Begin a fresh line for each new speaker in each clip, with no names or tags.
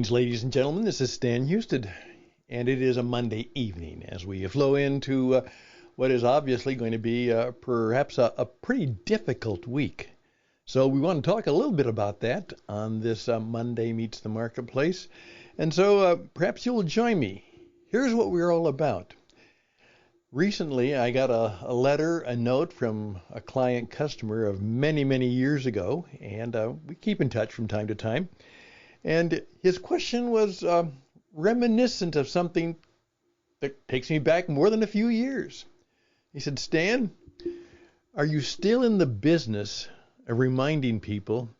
Greetings, ladies and gentlemen. This is Stan Houston, and it is a Monday evening as we flow into what is obviously going to be perhaps a pretty difficult week. So we want to talk a little bit about that on this Monday Meets the Marketplace. And so perhaps you'll join me. Here's what we're all about. Recently, I got a letter, a note from a client customer of many, many years ago, and we keep in touch from time to time. And his question was reminiscent of something that takes me back more than a few years. He said, Stan, are you still in the business of reminding people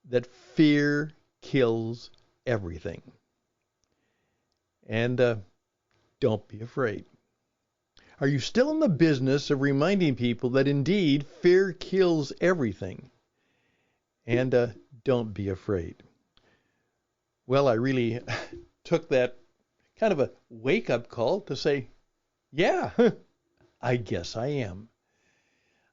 that fear kills everything? And don't be afraid. Are you still in the business of reminding people that indeed fear kills everything? And don't be afraid. Well, I really took that kind of a wake-up call to say, yeah, I guess I am.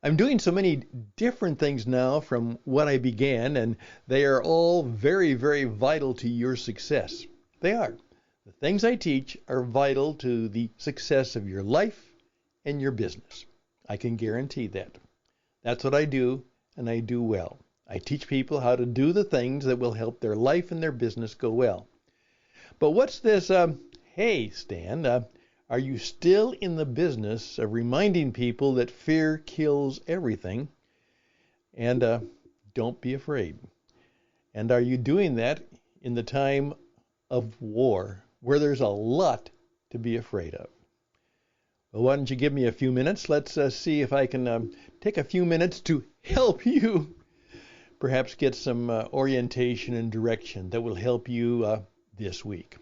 I'm doing so many different things now from what I began, and they are all very, very vital to your success. They are. The things I teach are vital to the success of your life and your business. I can guarantee that. That's what I do, and I do well. I teach people how to do the things that will help their life and their business go well. But what's this, hey, Stan, are you still in the business of reminding people that fear kills everything? And don't be afraid. And are you doing that in the time of war, where there's a lot to be afraid of? Well, why don't you give me a few minutes? Let's see if I can take a few minutes to help you perhaps get some orientation and direction that will help you this week.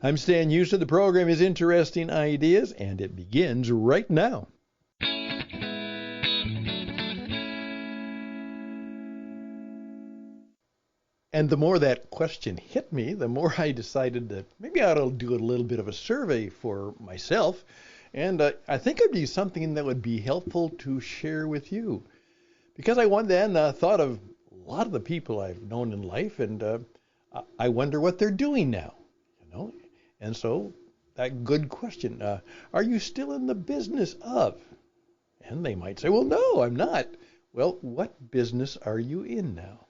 I'm Stan Houston. The program is Interesting Ideas, and it begins right now. And the more that question hit me, the more I decided that maybe I ought to do a little bit of a survey for myself. And I think it'd be something that would be helpful to share with you. Because I then thought of a lot of the people I've known in life, and I wonder what they're doing now, And so, that good question, are you still in the business of? And they might say, well, no, I'm not. Well, what business are you in now?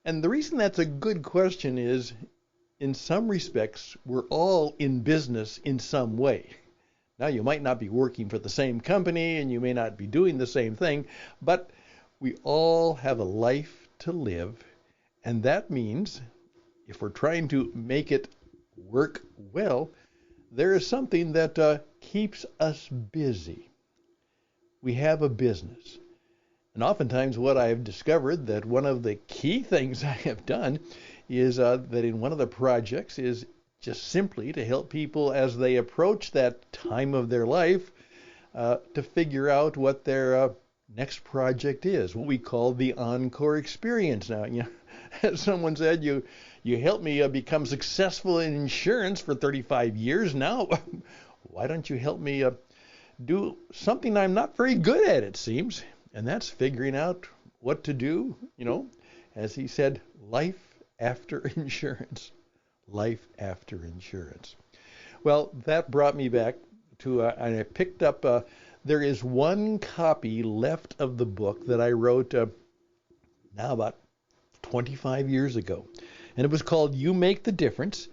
And the reason that's a good question is, in some respects, we're all in business in some way. Now, you might not be working for the same company, and you may not be doing the same thing, but we all have a life to live, and that means if we're trying to make it work well, there is something that keeps us busy. We have a business. And oftentimes what I have discovered that one of the key things I have done is that in one of the projects is just simply to help people as they approach that time of their life to figure out what their next project is, what we call the encore experience. Now, as someone said, you helped me become successful in insurance for 35 years. Now, why don't you help me do something I'm not very good at, it seems, and that's figuring out what to do, as he said, life after insurance. Life after insurance. Well, that brought me back to, and I picked up, there is one copy left of the book that I wrote now about 25 years ago. And it was called You Make the Difference.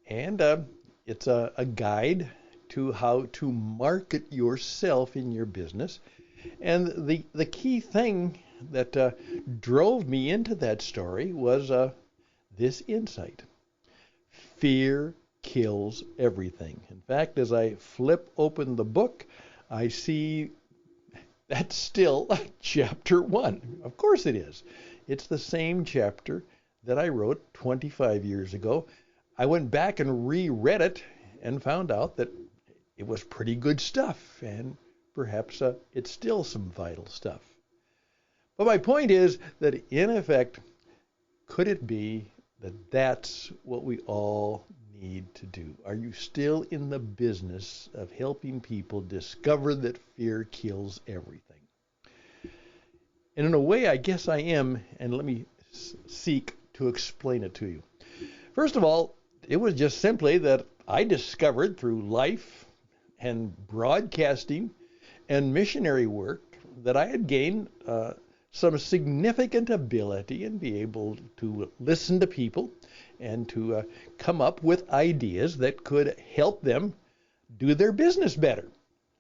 And it's a guide to how to market yourself in your business. And the key thing that drove me into that story was this insight. Fear kills everything. In fact, as I flip open the book, I see that's still chapter 1. Of course it is. It's the same chapter that I wrote 25 years ago. I went back and reread it and found out that it was pretty good stuff, and perhaps it's still some vital stuff. But my point is that, in effect, could it be that that's what we all need to do? Are you still in the business of helping people discover that fear kills everything? And in a way, I guess I am, and let me seek to explain it to you. First of all, It was just simply that I discovered through life and broadcasting and missionary work that I had gained some significant ability and be able to listen to people and to come up with ideas that could help them do their business better.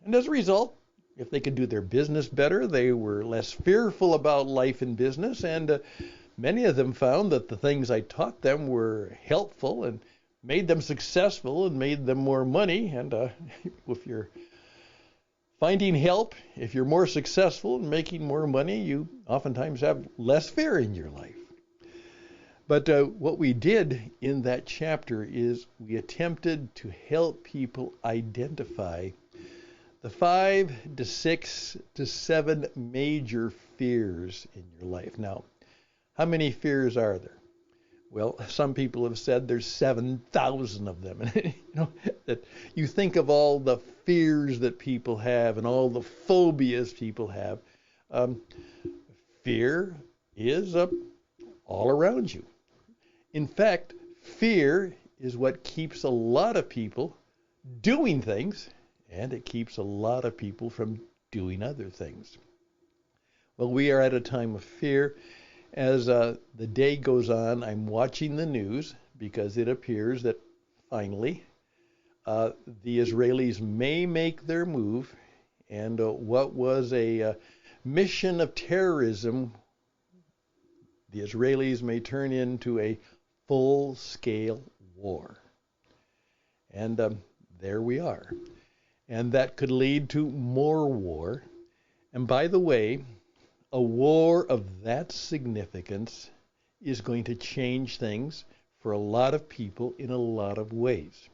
And as a result, if they could do their business better, they were less fearful about life and business, and many of them found that the things I taught them were helpful and made them successful and made them more money. And if you're finding help, if you're more successful and making more money, you oftentimes have less fear in your life. But what we did in that chapter is we attempted to help people identify the 5 to 6 to 7 major fears in your life. Now, how many fears are there? Well, some people have said there's 7,000 of them. And that you think of all the fears that people have and all the phobias people have. Fear is all around you. In fact, fear is what keeps a lot of people doing things, and it keeps a lot of people from doing other things. Well, we are at a time of fear. As the day goes on, I'm watching the news because it appears that finally the Israelis may make their move, and what was a mission of terrorism, the Israelis may turn into a full-scale war. And there we are. And that could lead to more war. And by the way, a war of that significance is going to change things for a lot of people in a lot of ways.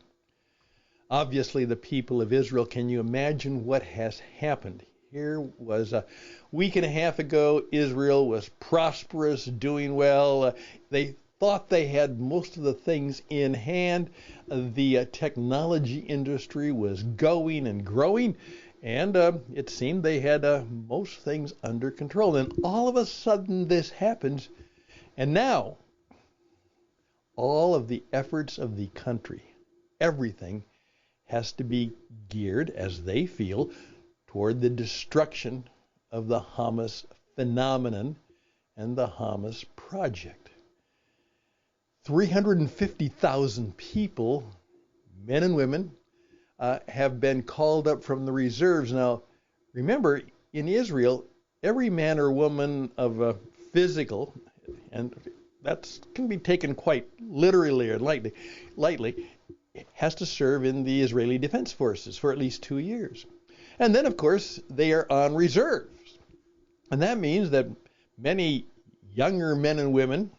Obviously, the people of Israel, can you imagine what has happened? Here was a week and a half ago, Israel was prosperous, doing well. They thought they had most of the things in hand. The technology industry was going and growing, and it seemed they had most things under control. And all of a sudden this happens, and now all of the efforts of the country, everything has to be geared, as they feel, toward the destruction of the Hamas phenomenon and the Hamas project. 350,000 people, men and women, have been called up from the reserves. Now, remember, in Israel, every man or woman of a physical, and that can be taken quite literally or lightly, has to serve in the Israeli Defense Forces for at least 2 years. And then, of course, they are on reserves. And that means that many younger men and women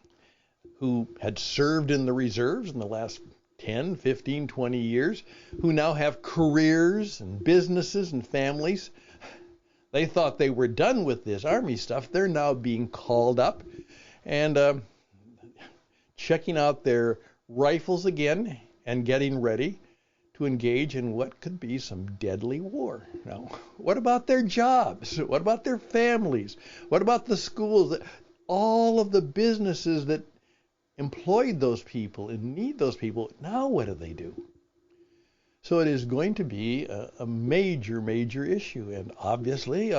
who had served in the reserves in the last 10, 15, 20 years, who now have careers and businesses and families, they thought they were done with this army stuff. They're now being called up and checking out their rifles again and getting ready to engage in what could be some deadly war. Now, what about their jobs? What about their families? What about the schools? All of the businesses that employed those people and need those people, now what do they do? So it is going to be a major, major issue. And obviously,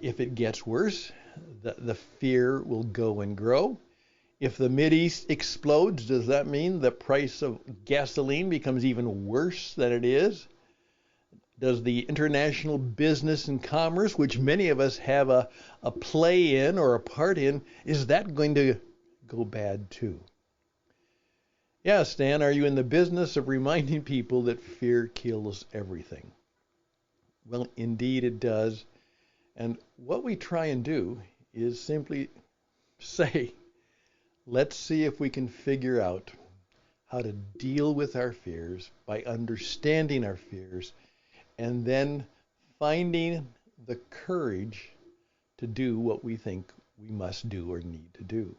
if it gets worse, the fear will go and grow. If the Mideast explodes, does that mean the price of gasoline becomes even worse than it is? Does the international business and commerce, which many of us have a play in or a part in, is that going to go bad too? Yeah, Stan, are you in the business of reminding people that fear kills everything? Well, indeed it does. And what we try and do is simply say, let's see if we can figure out how to deal with our fears by understanding our fears and then finding the courage to do what we think we must do or need to do.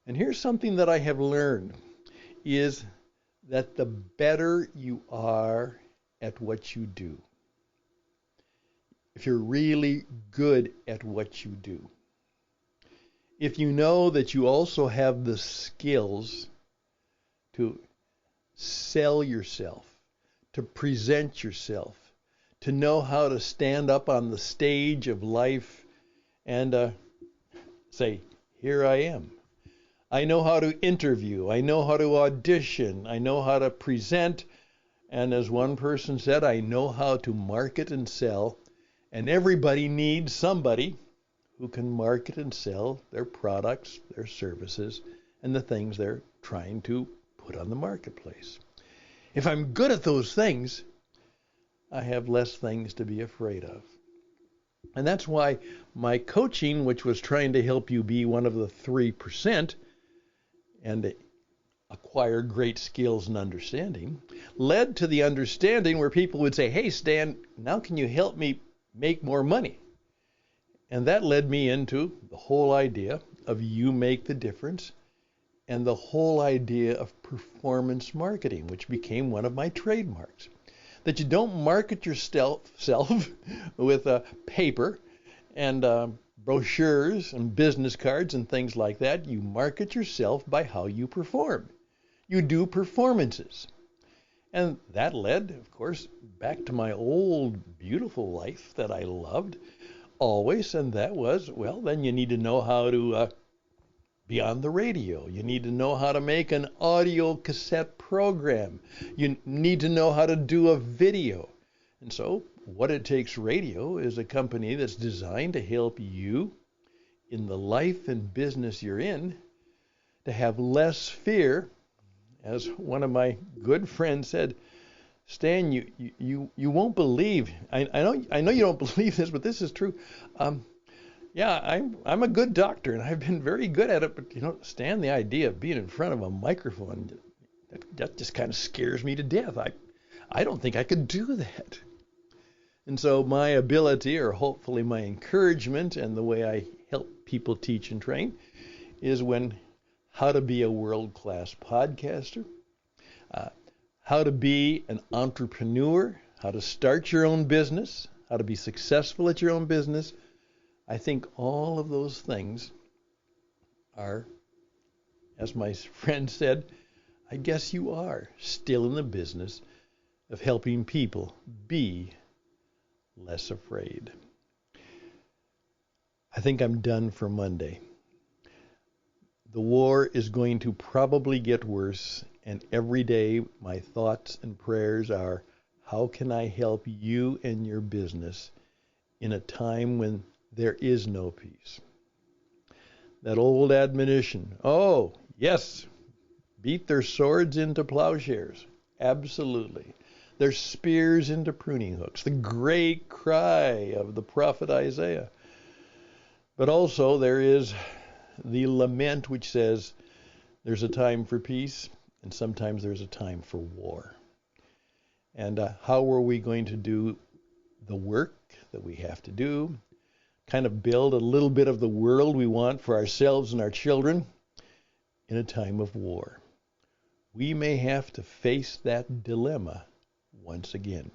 And here's something that I have learned, is that the better you are at what you do, if you're really good at what you do, if you know that you also have the skills to sell yourself, to present yourself, to know how to stand up on the stage of life and say, here I am. I know how to interview. I know how to audition. I know how to present. And as one person said, I know how to market and sell. And everybody needs somebody who can market and sell their products, their services, and the things they're trying to put on the marketplace. If I'm good at those things, I have less things to be afraid of. And that's why my coaching, which was trying to help you be one of the 3% and acquire great skills and understanding, led to the understanding where people would say, hey, Stan, now can you help me make more money? And that led me into the whole idea of you make the difference and the whole idea of performance marketing, which became one of my trademarks. That you don't market yourself with paper and brochures and business cards and things like that. You market yourself by how you perform. You do performances. And that led, of course, back to my old beautiful life that I loved always, and that was, well, then you need to know how to be on the radio. You need to know how to make an audio cassette program. You need to know how to do a video. And so What It Takes Radio is a company that's designed to help you in the life and business you're in to have less fear. As one of my good friends said, Stan, you won't believe. I know you don't believe this, but this is true. Yeah, I'm a good doctor, and I've been very good at it. But Stan, the idea of being in front of a microphone, that just kind of scares me to death. I don't think I could do that. And so my ability, or hopefully my encouragement, and the way I help people teach and train, is how to be a world-class podcaster, how to be an entrepreneur, how to start your own business, how to be successful at your own business. I think all of those things are, as my friend said, I guess you are still in the business of helping people be less afraid. I think I'm done for Monday. The war is going to probably get worse, and every day my thoughts and prayers are, how can I help you and your business in a time when there is no peace? That old admonition, oh, yes, beat their swords into plowshares. Absolutely. Their spears into pruning hooks. The great cry of the prophet Isaiah. But also there is the lament which says there's a time for peace and sometimes there's a time for war. And how are we going to do the work that we have to do? Kind of build a little bit of the world we want for ourselves and our children in a time of war. We may have to face that dilemma once again.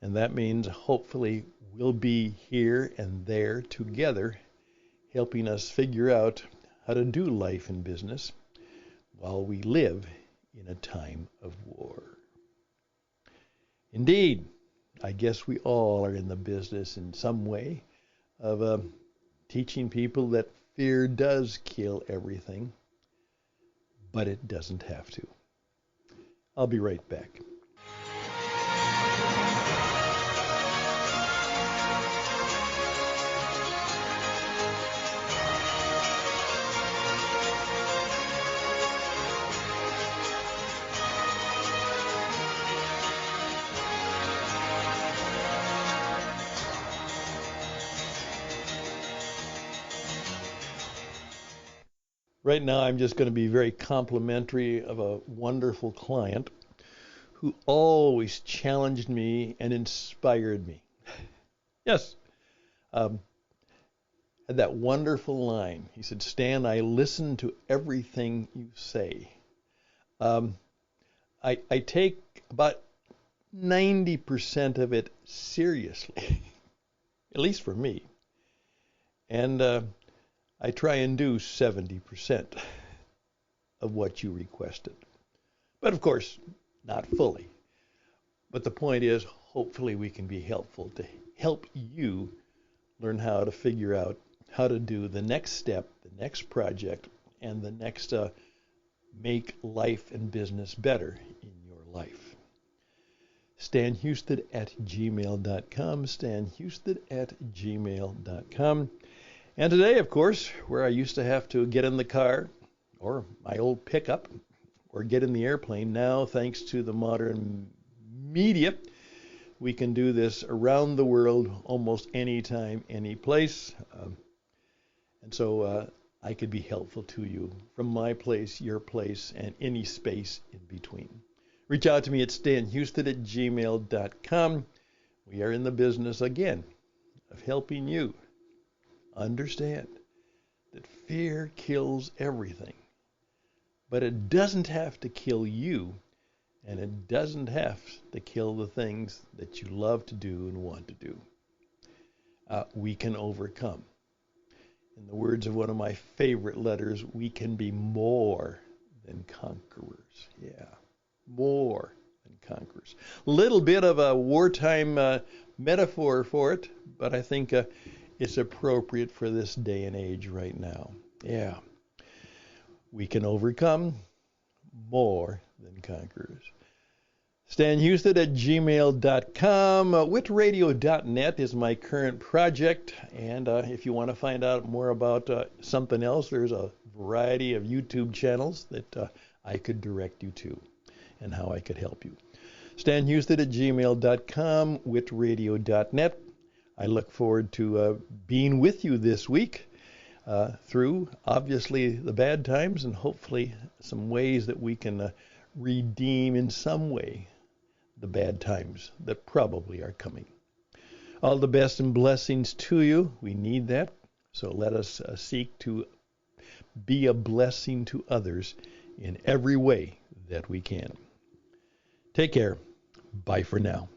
And that means hopefully we'll be here and there together, helping us figure out how to do life and business while we live in a time of war. Indeed, I guess we all are in the business in some way of teaching people that fear does kill everything, but it doesn't have to. I'll be right back. Right now, I'm just going to be very complimentary of a wonderful client who always challenged me and inspired me. Yes. Had that wonderful line. He said, Stan, I listen to everything you say. I take about 90% of it seriously, at least for me. And I try and do 70% of what you requested. But of course, not fully. But the point is, hopefully we can be helpful to help you learn how to figure out how to do the next step, the next project, and the next make life and business better in your life. StanHouston@gmail.com, StanHouston@gmail.com. And today, of course, where I used to have to get in the car or my old pickup or get in the airplane, now, thanks to the modern media, we can do this around the world almost anytime, any place. And so I could be helpful to you from my place, your place, and any space in between. Reach out to me at stanhouston@gmail.com. We are in the business, again, of helping you understand that fear kills everything. But it doesn't have to kill you, and it doesn't have to kill the things that you love to do and want to do. We can overcome. In the words of one of my favorite letters, we can be more than conquerors. Yeah, more than conquerors. A little bit of a wartime metaphor for it, but I think it's appropriate for this day and age right now. Yeah, we can overcome more than conquerors. StanHouston@gmail.com. Witradio.net is my current project. And if you want to find out more about something else, there's a variety of YouTube channels that I could direct you to and how I could help you. StanHouston@gmail.com, Witradio.net. I look forward to being with you this week through, obviously, the bad times and hopefully some ways that we can redeem in some way the bad times that probably are coming. All the best and blessings to you. We need that. So let us seek to be a blessing to others in every way that we can. Take care. Bye for now.